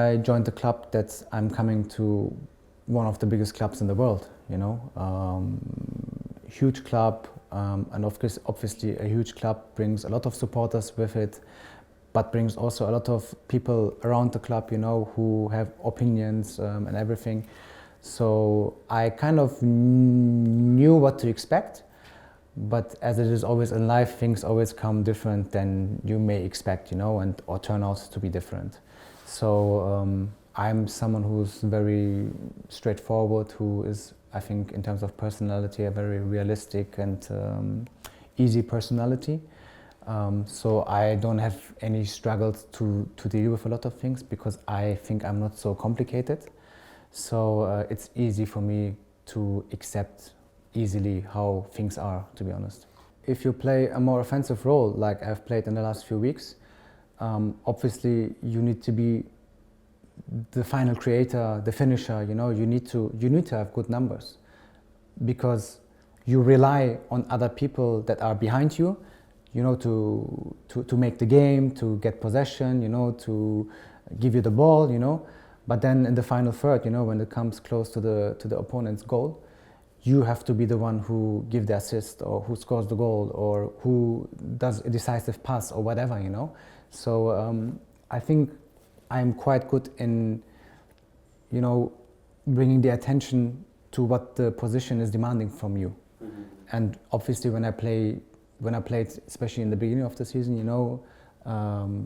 I joined the club that I'm coming to one of the biggest clubs in the world, you know. Huge club, and of course, obviously a huge club brings a lot of supporters with it, but brings also a lot of people around the club, you know, who have opinions and everything. So I kind of knew what to expect, but as it is always in life, things always come different than you may expect, you know, and or turn out to be different. So I'm someone who's very straightforward, who is, I think, in terms of personality, a very realistic and easy personality. So I don't have any struggles to deal with a lot of things because I think I'm not so complicated. So it's easy for me to accept easily how things are, to be honest. If you play a more offensive role, like I've played in the last few weeks, obviously you need to be the final creator, the finisher, you know, you need to have good numbers because you rely on other people that are behind you, you know, to make the game, to get possession, you know, to give you the ball, you know. But then in the final third, you know, when it comes close to the opponent's goal, you have to be the one who gives the assist or who scores the goal or who does a decisive pass or whatever, you know. So I think I'm quite good in, you know, bringing the attention to what the position is demanding from you. Mm-hmm. And obviously when I played, especially in the beginning of the season, you know,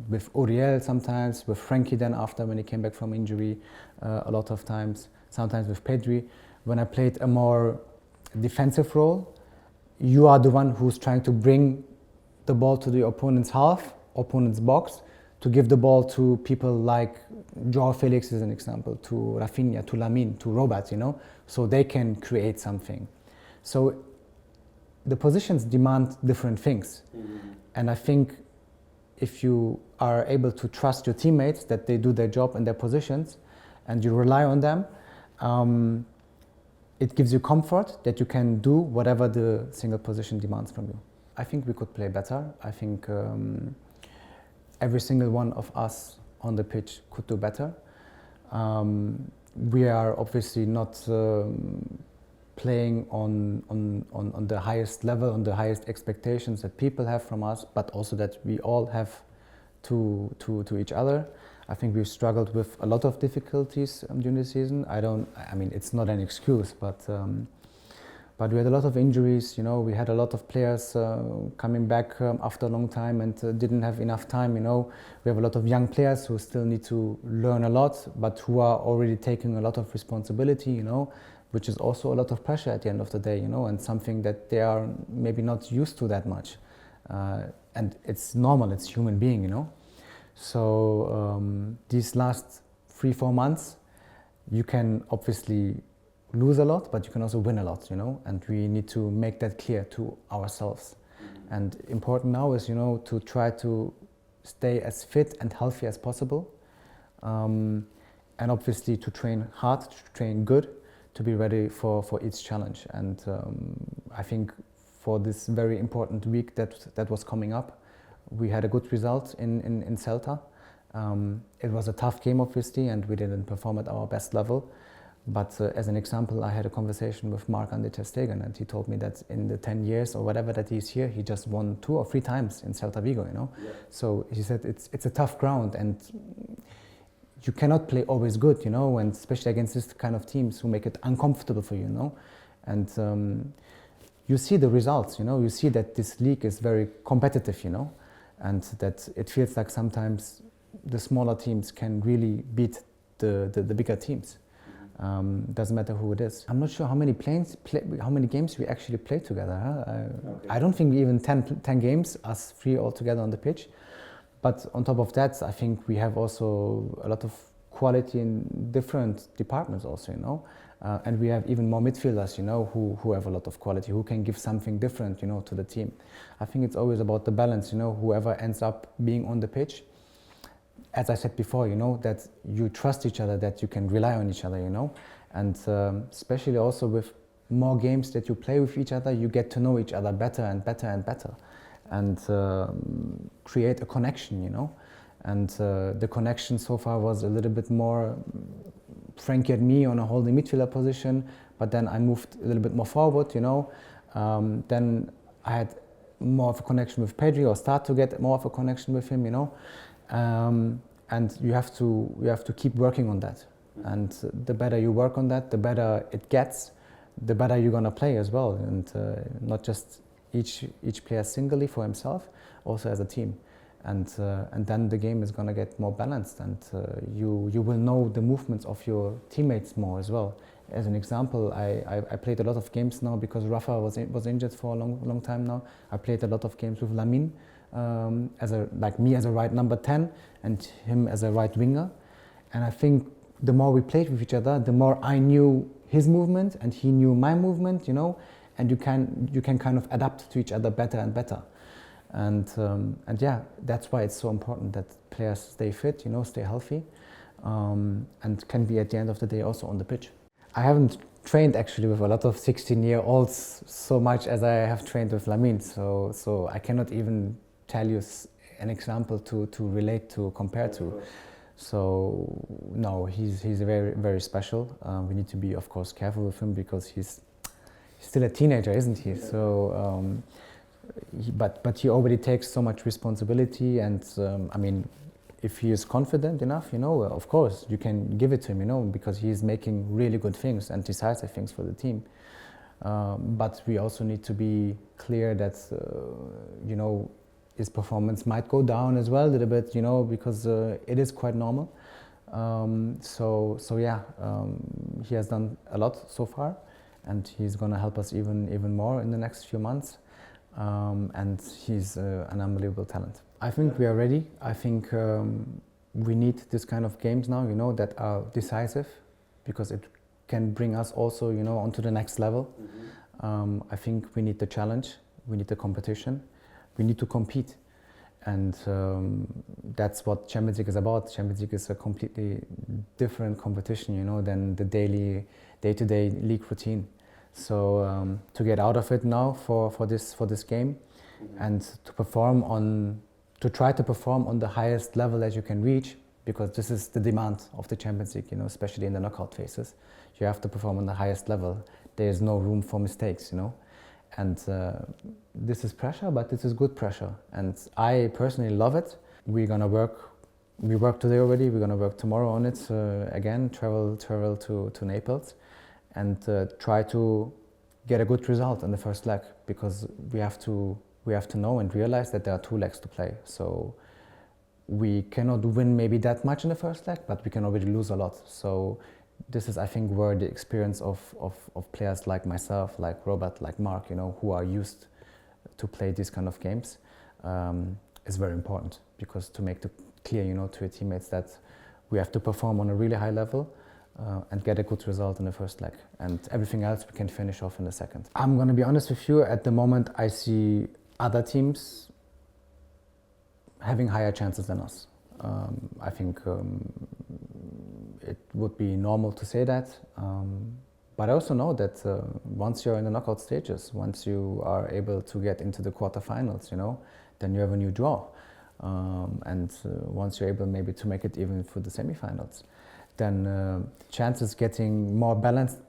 with Uriel sometimes, with Frankie then after when he came back from injury, a lot of times, sometimes with Pedri. When I played a more defensive role, you are the one who's trying to bring the ball to the opponent's half, opponent's box, to give the ball to people like Joao Felix as an example, to Rafinha, to Lamine, to Robert, you know, so they can create something. So the positions demand different things. Mm-hmm. And I think if you are able to trust your teammates that they do their job in their positions and you rely on them, it gives you comfort that you can do whatever the single position demands from you. I think we could play better. I think every single one of us on the pitch could do better. We are obviously not playing on the highest level, on the highest expectations that people have from us, but also that we all have to each other. I think we've struggled with a lot of difficulties during the season. I mean, it's not an excuse, but we had a lot of injuries, you know, we had a lot of players coming back after a long time and didn't have enough time, you know. We have a lot of young players who still need to learn a lot, but who are already taking a lot of responsibility, you know, which is also a lot of pressure at the end of the day, you know, and something that they are maybe not used to that much. And it's normal, it's human being, you know. So these last 3-4 months, you can obviously lose a lot, but you can also win a lot, you know, and we need to make that clear to ourselves. Mm-hmm. And important now is, you know, to try to stay as fit and healthy as possible, and obviously to train hard, to train good, to be ready for each challenge. And I think for this very important week that was coming up, we had a good result in Celta. It was a tough game, obviously, and we didn't perform at our best level. But as an example, I had a conversation with Marc-André ter Stegen, and he told me that in the 10 years or whatever that he's here, he just won 2 or 3 times in Celta Vigo, you know. Yeah. So he said it's a tough ground, and you cannot play always good, you know, and especially against this kind of teams who make it uncomfortable for you, you know. And you see the results, you know. You see that this league is very competitive, you know, and that it feels like sometimes the smaller teams can really beat the bigger teams. Doesn't matter who it is. I'm not sure how many games we actually played together. Huh? Okay. I don't think we even 10 games, us 3 all together on the pitch. But on top of that, I think we have also a lot of quality in different departments also, you know. And we have even more midfielders, you know, who have a lot of quality, who can give something different, you know, to the team. I think it's always about the balance, you know, whoever ends up being on the pitch. As I said before, you know, that you trust each other, that you can rely on each other, you know. And especially also with more games that you play with each other, you get to know each other better and better and better. And create a connection, you know. And the connection so far was a little bit more Frankie and me on a holding midfielder position, but then I moved a little bit more forward, you know. Then I had more of a connection with Pedri, or start to get more of a connection with him, you know. And you have to keep working on that. And the better you work on that, the better it gets, the better you're gonna play as well. And not just each player singly for himself, also as a team. And then the game is gonna get more balanced, and you will know the movements of your teammates more as well. As an example, I played a lot of games now because Rafa was injured for a long time now. I played a lot of games with Lamine, like me as a right number 10 and him as a right winger. And I think the more we played with each other, the more I knew his movement and he knew my movement, you know, and you can kind of adapt to each other better and better. And yeah, that's why it's so important that players stay fit, you know, stay healthy, and can be at the end of the day also on the pitch. I haven't trained actually with a lot of 16-year-olds so much as I have trained with Lamine, so I cannot even tell you an example to relate to, compare to. So no, he's very, very special. We need to be, of course, careful with him because he's still a teenager, isn't he? So, but he already takes so much responsibility, and I mean, if he is confident enough, you know, of course you can give it to him, you know, because he is making really good things and decisive things for the team. But we also need to be clear that, you know, his performance might go down as well a little bit, you know, because it is quite normal. So yeah, he has done a lot so far, and he's gonna help us even more in the next few months. And he's an unbelievable talent. I think we are ready. I think we need this kind of games now, you know, that are decisive, because it can bring us also, you know, onto the next level. I think we need the challenge, we need the competition, we need to compete. And that's what Champions League is about. Champions League is a completely different competition, you know, than the daily, day-to-day league routine. So to get out of it now for this game, and to try to perform on the highest level that you can reach, because this is the demand of the Champions League, you know, especially in the knockout phases. You have to perform on the highest level. There is no room for mistakes, you know. And this is pressure, but this is good pressure. And I personally love it. We work today already, we're gonna work tomorrow on it again, travel to Naples, and try to get a good result in the first leg, because we have to know and realize that there are 2 legs to play. So we cannot win maybe that much in the first leg, but we can already lose a lot. So this is, I think, where the experience of players like myself, like Robert, like Mark, you know, who are used to play these kind of games, is very important, because to make it clear, you know, to your teammates that we have to perform on a really high level and get a good result in the first leg, and everything else we can finish off in the second. I'm going to be honest with you, at the moment I see other teams having higher chances than us. I think it would be normal to say that, but I also know that once you're in the knockout stages, once you are able to get into the quarterfinals, you know, then you have a new draw, and once you're able maybe to make it even for the semifinals, then chances getting more balanced,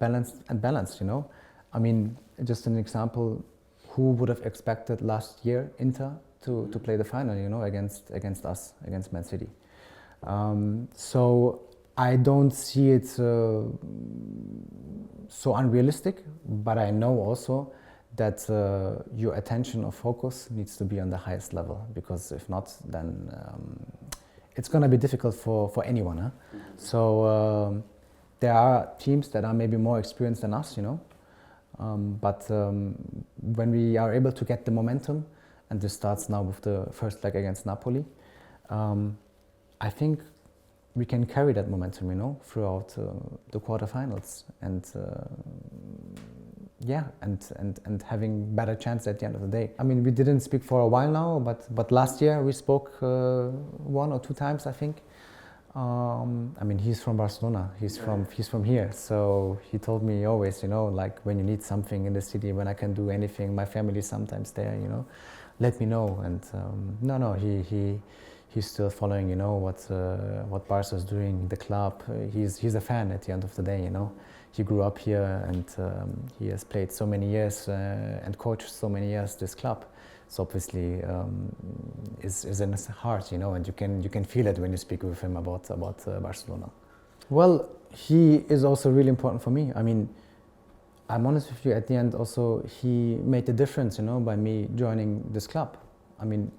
you know. I mean, just an example, who would have expected last year Inter to play the final, you know, against us, against Man City. So I don't see it so unrealistic, but I know also that your attention or focus needs to be on the highest level, because if not, then it's going to be difficult for anyone. Huh? So there are teams that are maybe more experienced than us, you know, but when we are able to get the momentum, and this starts now with the first leg against Napoli, I think we can carry that momentum, you know, throughout the quarterfinals, and yeah, and having better chance at the end of the day. I mean, we didn't speak for a while now, but last year we spoke 1 or 2 times, I think. I mean, he's from Barcelona. He's from here, so he told me always, you know, like, when you need something in the city, when I can do anything, my family is sometimes there, you know, let me know. And no, he he's still following, what Barca is doing, the club. He's a fan at the end of the day, He grew up here and he has played so many years and coached so many years this club. So obviously is in his heart, and you can feel it when you speak with him about Barcelona. Well, he is also really important for me. I mean, I'm honest with you, at the end also he made the difference, by me joining this club. I mean,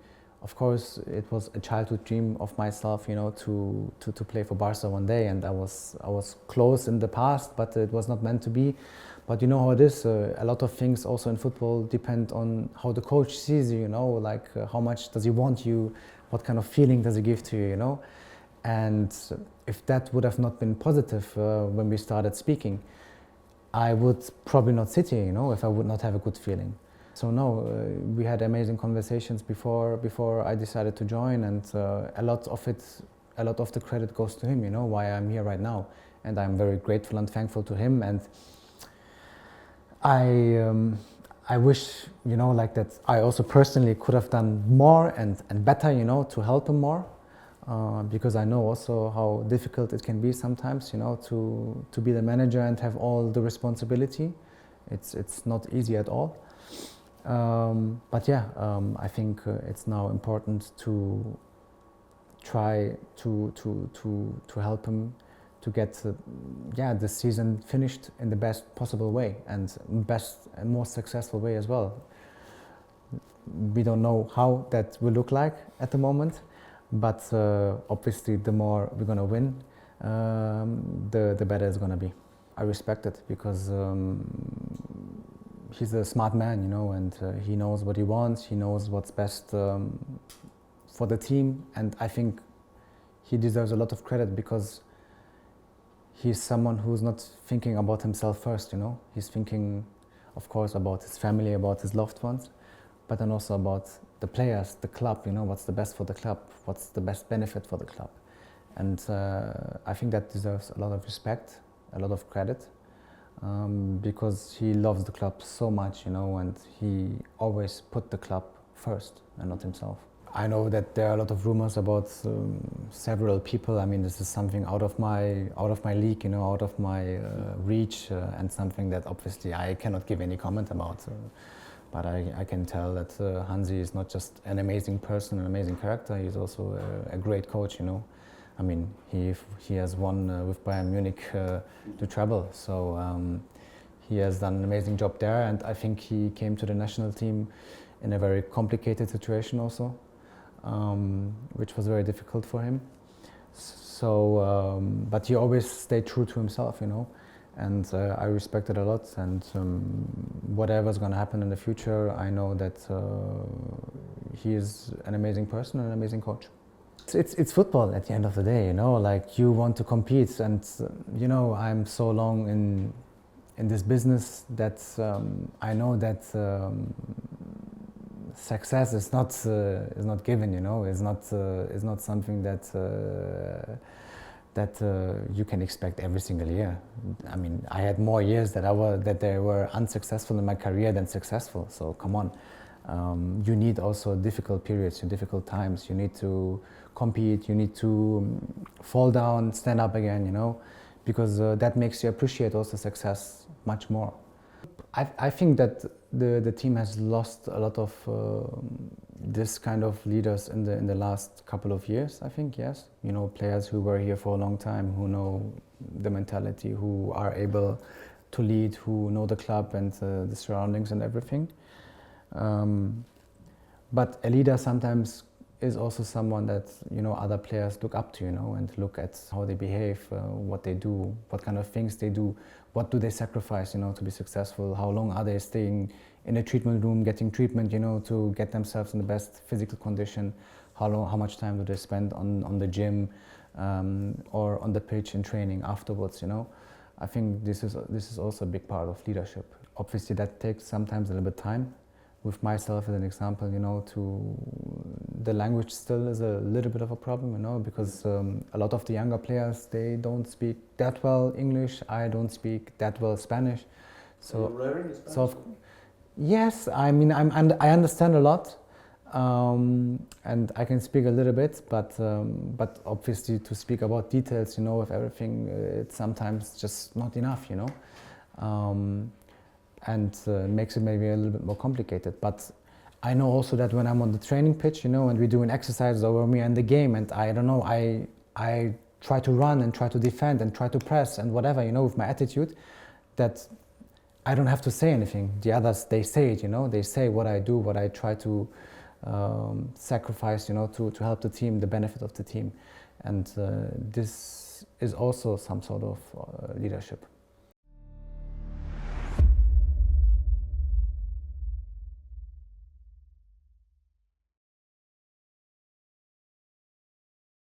of course, it was a childhood dream of myself, to play for Barca one day, and I was close in the past, but it was not meant to be. But you know how it is. A lot of things also in football depend on how the coach sees you. Like how much does he want you, what kind of feeling does he give to you, And if that would have not been positive when we started speaking, I would probably not sit here, if I would not have a good feeling. So no, we had amazing conversations before I decided to join, and a lot of the credit goes to him, why I'm here right now, and I'm very grateful and thankful to him. And I wish, like that I also personally could have done more and better, to help him more, because I know also how difficult it can be sometimes, to be the manager and have all the responsibility. It's not easy at all. But yeah, I think it's now important to try to help him to get the season finished in the best possible way and best and most successful way as well. We don't know how that will look like at the moment, but obviously the more we're gonna win, the better it's gonna be. I respect it because he's a smart man, and he knows what he wants. He knows what's best for the team, and I think he deserves a lot of credit because he's someone who's not thinking about himself first, He's thinking, of course, about his family, about his loved ones, but then also about the players, the club, what's the best for the club, what's the best benefit for the club. And I think that deserves a lot of respect, a lot of credit. Because he loves the club so much, and he always put the club first and not himself. I know that there are a lot of rumors about several people. I mean, this is something out of my league, out of my reach, and something that obviously I cannot give any comment about. But I can tell that Hansi is not just an amazing person, an amazing character. He's also a great coach, I mean, he has won with Bayern Munich the treble, so he has done an amazing job there, and I think he came to the national team in a very complicated situation also, which was very difficult for him. So, but he always stayed true to himself, and I respect it a lot, and whatever's going to happen in the future, I know that he is an amazing person and an amazing coach. It's football at the end of the day, like you want to compete, and I'm so long in this business that I know that success is not given, it's not something that you can expect every single year. I mean, I had more years that they were unsuccessful in my career than successful. So come on, you need also difficult periods, difficult times. You need to compete, you need to fall down, stand up again, because that makes you appreciate also success much more. I think that the team has lost a lot of this kind of leaders in the last couple of years, I think, yes. Players who were here for a long time, who know the mentality, who are able to lead, who know the club and the surroundings and everything. But a leader sometimes is also someone that other players look up to, and look at how they behave, what they do, what kind of things they do, what do they sacrifice, to be successful, how long are they staying in a treatment room, getting treatment, to get themselves in the best physical condition, how much time do they spend on the gym or on the pitch in training afterwards, I think this is also a big part of leadership. Obviously that takes sometimes a little bit of time. With myself as an example, the language still is a little bit of a problem, because a lot of the younger players, they don't speak that well English. I don't speak that well Spanish. So, are you learning Spanish? Yes, I mean, I understand a lot, and I can speak a little bit, but obviously to speak about details, of everything, it's sometimes just not enough, and makes it maybe a little bit more complicated. But I know also that when I'm on the training pitch, and we're doing exercises over me and the game, and I don't know, I try to run and try to defend and try to press and whatever, with my attitude, that I don't have to say anything. The others, they say it, they say what I do, what I try to sacrifice, to help the team, the benefit of the team. And this is also some sort of leadership.